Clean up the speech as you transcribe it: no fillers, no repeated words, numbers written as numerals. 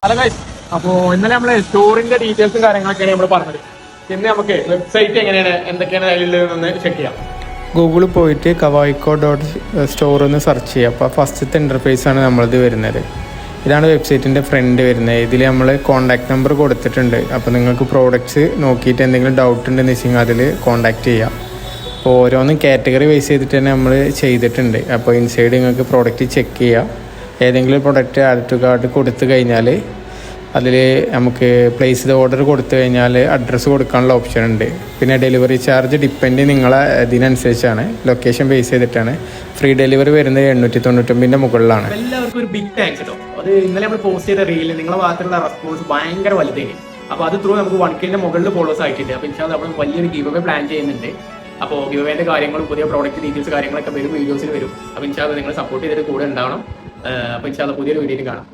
Hello guys, അപ്പോൾ ഇന്നലെ നമ്മള് സ്റ്റോറിന്റെ ഡീറ്റെയിൽസും കാര്യങ്ങളൊക്കെയാണ് നമ്മൾ പറഞ്ഞത്. ഇന്ന് നമുക്ക് വെബ്സൈറ്റ് എങ്ങനെയാണ് എന്തൊക്കെയാണ് അതിലുള്ളതെന്ന് ചെക്ക് ചെയ്യാം. ഗൂഗിളിൽ പോയിട്ട് kavaiko.store എന്ന് സെർച്ച് ചെയ്യുക. അപ്പോൾ ഫസ്റ്റത്തെ ഇൻ്റർഫേസാണ് നമ്മളത് വരുന്നത്. ഇതാണ് വെബ്സൈറ്റിൻ്റെ ഫ്രണ്ട് വരുന്നത്. ഇതിൽ നമ്മൾ കോൺടാക്ട് നമ്പർ കൊടുത്തിട്ടുണ്ട്. അപ്പോൾ നിങ്ങൾക്ക് പ്രോഡക്റ്റ്സ് നോക്കിയിട്ട് എന്തെങ്കിലും ഡൗട്ട് ഉണ്ടെന്ന് വെച്ചാൽ അതിൽ കോൺടാക്റ്റ് ചെയ്യാം. അപ്പോൾ ഓരോന്നും കാറ്റഗറി ബേസ് ചെയ്തിട്ട് തന്നെ നമ്മൾ ചെയ്തിട്ടുണ്ട്. അപ്പോൾ ഇൻസൈഡ് നിങ്ങൾക്ക് പ്രോഡക്റ്റ് ചെക്ക് ചെയ്യാം. ഏതെങ്കിലും പ്രൊഡക്റ്റ് ആഡ് ടു കാർട്ട് കൊടുത്തു കഴിഞ്ഞാൽ അതിൽ നമുക്ക് പ്ലേസ് ചെയ്ത ഓർഡർ കൊടുത്തു കഴിഞ്ഞാൽ അഡ്രസ്സ് കൊടുക്കാനുള്ള ഓപ്ഷൻ ഉണ്ട്. പിന്നെ ഡെലിവറി ചാർജ് ഡിപ്പെൻഡ് നിങ്ങളെ ഇതിനനുസരിച്ചാണ്, ലൊക്കേഷൻ ബേസ് ചെയ്തിട്ടാണ്. ഫ്രീ ഡെലിവറി വരുന്നത് 899 മുകളിലാണ്. എല്ലാവർക്കും ഒരു ബിഗ് താങ്ക്സ് കേട്ടോ. അത് ഇന്നലെ നമ്മൾ പോസ്റ്റ് ചെയ്ത റീലിൽ നിങ്ങളെ ഭാഗത്തുള്ള റെസ്പോൺസ് ഭയങ്കര വലുതായി. അപ്പോൾ അത് ത്രൂ നമുക്ക് 1K മുകളിൽ ഫോളോവേഴ്സ് ആയിട്ടുണ്ട്. അപ്പോൾ ഇൻഷാ അല്ലാഹ് നമ്മൾ വലിയൊരു ഗിവ് അവേ പ്ലാൻ ചെയ്യുന്നുണ്ട്. അപ്പോൾ ഗിവ് അവേന്റെ കാര്യങ്ങളും പുതിയ പ്രോഡക്റ്റ് ഡീറ്റെയിൽസ് കാര്യങ്ങളൊക്കെ വരും, വീഡിയോസിൽ വരും. അപ്പോൾ ഇൻഷാ അല്ലാഹ് നിങ്ങൾ സപ്പോർട്ട് ചെയ്തിട്ട് കൂടെ ഉണ്ടാവണം. അപ്പോൾ ഇൻഷാ അല്ലാഹ് പുതിയൊരു വീഡിയോയിൽ കാണാം.